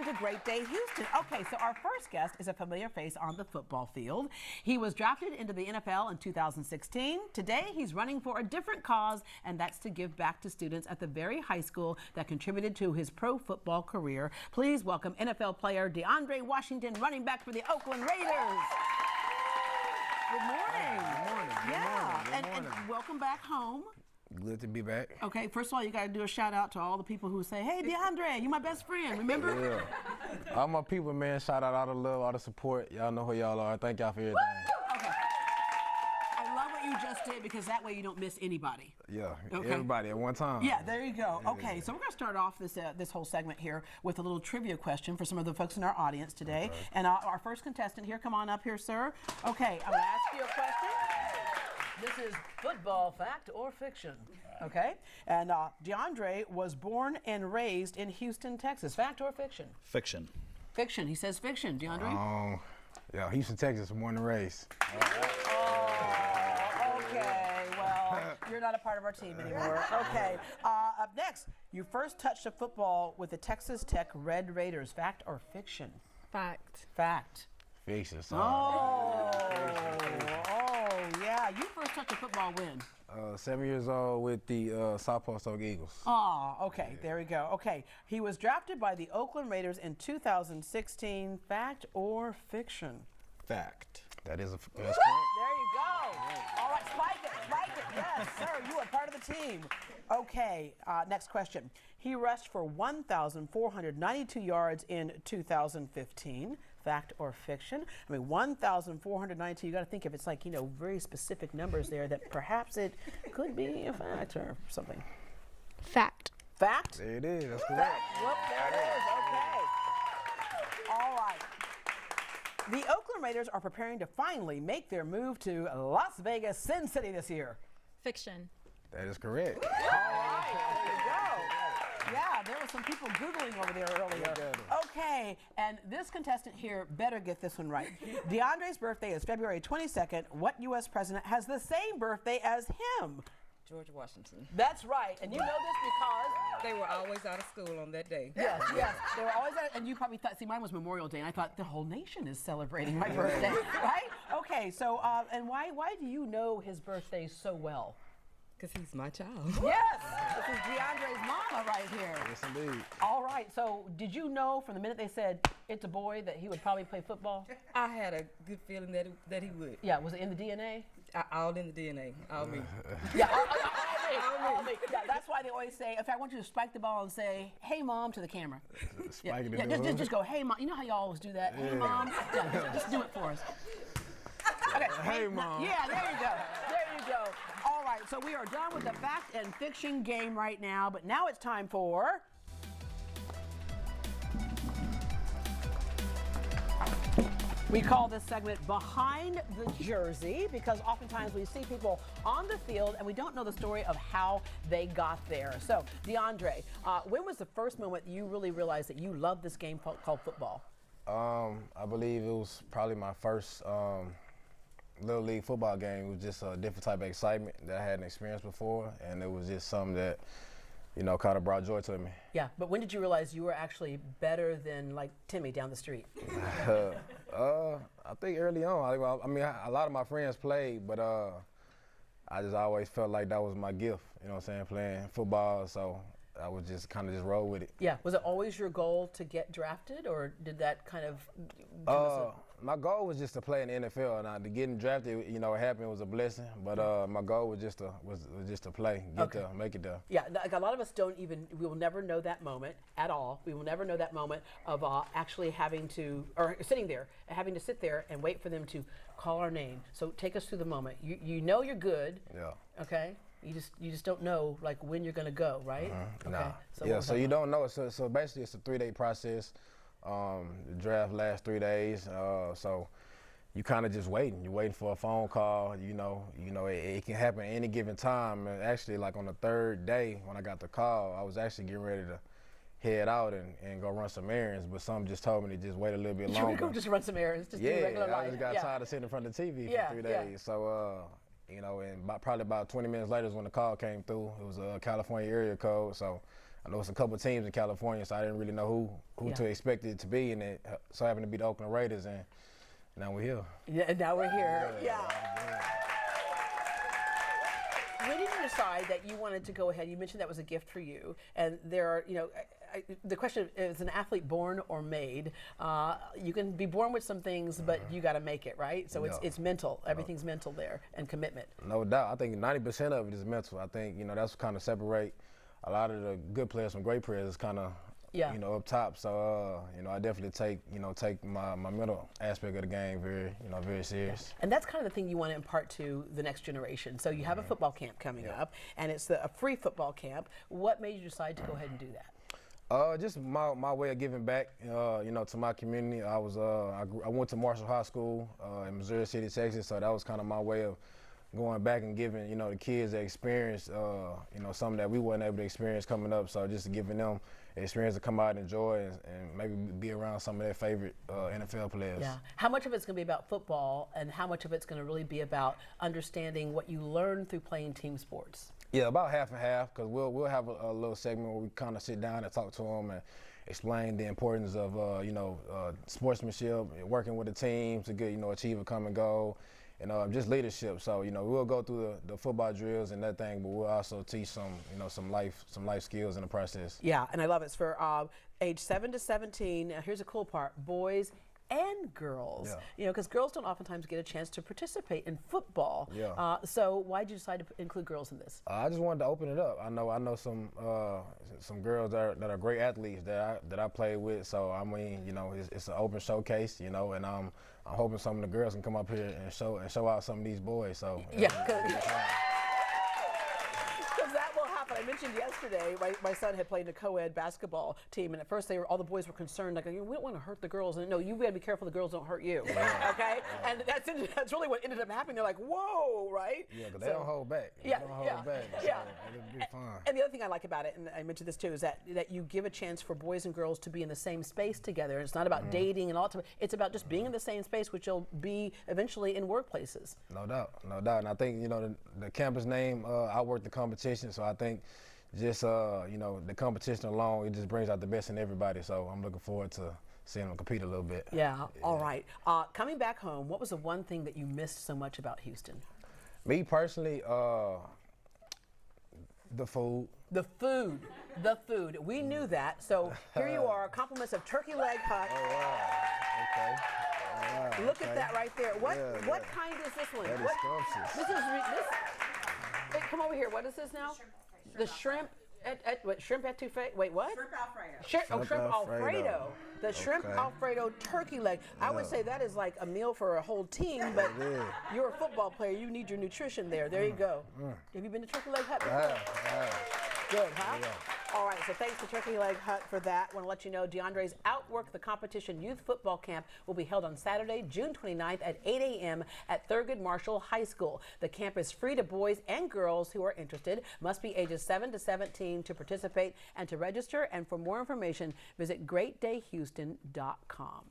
welcome to Great Day Houston. Okay, so our first guest is a familiar face on the football field. He was drafted into the NFL in 2016. Today, he's running for a different cause, and that's to give back to students at the very high school that contributed to his pro football career. Please welcome NFL player DeAndre Washington, running back for the Oakland Raiders. Good morning. Good morning. Yeah, Good morning. And welcome back home. Good to be back. Okay, first of all, you got to do a shout out to all the people who say, "Hey, DeAndre, you my best friend." Remember? Yeah. All my people, man. Shout out all the love, all the support. Y'all know who y'all are. Thank y'all for everything. Okay. I love what you just did because that way you don't miss anybody. Yeah. Okay. Everybody at one time. Yeah, there you go. Okay, so we're going to start off this whole segment here with a little trivia question for some of the folks in our audience today. Okay. And our first contestant here, come on up here, sir. Okay, I'm going to ask you a question. This is football fact or fiction, okay? And DeAndre was born and raised in Houston, Texas. Fact or fiction? Fiction. Fiction. He says fiction. DeAndre? Yeah, Houston, Texas, born and raised. Oh, okay. Well, you're not a part of our team anymore. Okay. Up next, you first touched a football with the Texas Tech Red Raiders. Fact or fiction? Fact. Fact. Fiction. Yeah. You first touched a football when? 7 years old with the Southpaw Stoke Eagles. Oh, okay. There we go. Okay. He was drafted by the Oakland Raiders in 2016. Fact or fiction? Fact. That's correct. There you go. All right, spike it. Yes, sir, you are part of the team. Okay, next question. He rushed for 1,492 yards in 2015. Fact or fiction? I mean, 1,492, you got to think if it's like, very specific numbers there that perhaps it could be a fact or something. Fact. Fact? There it is. That's correct. Whoop, there it is. Okay. All right. The Oakland Raiders are preparing to finally make their move to Las Vegas, Sin City this year. Fiction. That is correct. All right, there you go. Yeah, there were some people Googling over there earlier. Okay, and this contestant here better get this one right. DeAndre's birthday is February 22nd. What U.S. president has the same birthday as him? George Washington. That's right, and you know this because they were always out of school on that day. Yes, they were always out, and you probably thought, see, mine was Memorial Day, and I thought the whole nation is celebrating my birthday, right? Okay, so, and why do you know his birthday so well? Because he's my child. Yes, this is DeAndre's mama right here. Yes, indeed. All right, so did you know from the minute they said it's a boy that he would probably play football? I had a good feeling that he would. Yeah, was it in the DNA? All in the DNA, all me. Yeah, all me. Yeah, that's why they always say, if I want you to spike the ball and say, "Hey, Mom," to the camera. Spike it Just go, "Hey, Mom." You know how you always do that? "Hey, Mom." Yeah, just do it for us. Okay. Hey, Mom. Yeah, there you go. There you go. All right, so we are done with the fact and fiction game right now, but now it's time for... We call this segment Behind the Jersey because oftentimes we see people on the field and we don't know the story of how they got there. So, DeAndre, when was the first moment you really realized that you loved this game called football? I believe it was probably my first Little League football game. It was just a different type of excitement that I hadn't experienced before, and it was just something that, kind of brought joy to me. Yeah, but when did you realize you were actually better than, like, Timmy down the street? I think early on. I mean, a lot of my friends played, but I just always felt like that was my gift, playing football, so I would just kind of roll with it. Yeah, was it always your goal to get drafted, or did that kind of... My goal was just to play in the NFL. Now, to getting drafted, it happened, it was a blessing. But my goal was just to play, make it there. Yeah, like a lot of us we will never know that moment at all. We will never know that moment of actually sitting there, and having to sit there and wait for them to call our name. So take us through the moment. You know you're good. Yeah. Okay. You just don't know like when you're gonna go, right? Okay. Nah. So you don't know. So basically, it's a 3-day process. The draft lasts 3 days, so you kind of just waiting. You're waiting for a phone call. It can happen at any given time. And actually, like on the 3rd day when I got the call, I was actually getting ready to head out and go run some errands, but something just told me to just wait a little bit longer. You go just run some errands, just do regular life. I just got tired of sitting in front of the TV for 3 days. So, and probably about 20 minutes later is when the call came through. It was a California area code, so I know it's a couple of teams in California, so I didn't really know who Yeah. to expect it to be, and it so happened to be the Oakland Raiders, and now we're here. Yeah, and now we're here. Yeah. When did you decide that you wanted to go ahead? You mentioned that was a gift for you, and there are, the question is an athlete born or made? You can be born with some things, but you got to make it, right? So it's mental. Everything's mental there, and commitment. No doubt. I think 90% of it is mental. I think, that's kind of separate a lot of the good players from great players, kind of, up top. So, I definitely take my mental aspect of the game very serious. And that's kind of the thing you want to impart to the next generation. So you have a football camp coming up, and it's a free football camp. What made you decide to go ahead and do that? Just my way of giving back, to my community. I went to Marshall High School in Missouri City, Texas, so that was kind of my way of going back and giving, the kids the experience, something that we weren't able to experience coming up. So just giving them the experience to come out and enjoy and maybe be around some of their favorite NFL players. Yeah. How much of it's going to be about football, and how much of it's going to really be about understanding what you learn through playing team sports? Yeah, about half and half, because we'll have a little segment where we kind of sit down and talk to them and explain the importance of sportsmanship, working with a team to get achieve a common goal, and just leadership. So we'll go through the football drills and that thing, but we'll also teach some life skills in the process. Yeah, and I love it. It's for age 7 to 17. Now here's a cool part: boys and girls. Because girls don't oftentimes get a chance to participate in football. Yeah. So why did you decide to include girls in this? I just wanted to open it up. I know some girls that are great athletes that I play with. So I mean, it's an open showcase. And I'm hoping some of the girls can come up here and show out some of these boys. So Because that will happen. I mentioned yesterday, my son had played in a co-ed basketball team, and at first all the boys were concerned, like, we don't want to hurt the girls. And no, you got to be careful the girls don't hurt you. Okay? And that's really what ended up happening. They're like, whoa, right? Yeah, because they don't hold back. They don't hold back. So it'll be fun. And the other thing I like about it, and I mentioned this too, is that you give a chance for boys and girls to be in the same space together. And it's not about dating and all that. It's about just being in the same space, which you'll be eventually in workplaces. No doubt. And I think, the campus name, outwork the competition. So I think just, the competition alone, it just brings out the best in everybody. So I'm looking forward to seeing them compete a little bit. Yeah. All right. Coming back home, what was the one thing that you missed so much about Houston? Me personally, the food. The food. We knew that. So here you are, compliments of Turkey Leg Hut. Oh, wow. Okay. Wow. Look at that right there. What kind is this one? That is scrumptious. This is hey, come over here. What is this now? The shrimp. Shrimp etouffee? Wait, what? Shrimp Alfredo. Shrimp Alfredo. The shrimp Alfredo turkey leg. I would say that is like a meal for a whole team, but you're a football player. You need your nutrition there. There you go. Have you been to Turkey Leg Hut before? Good, huh? Yeah. All right, so thanks to Turkey Leg Hut for that. I want to let you know DeAndre's Outwork the Competition Youth Football Camp will be held on Saturday, June 29th at 8 a.m. at Thurgood Marshall High School. The camp is free to boys and girls who are interested. Must be ages 7 to 17 to participate and to register. And for more information, visit greatdayhouston.com.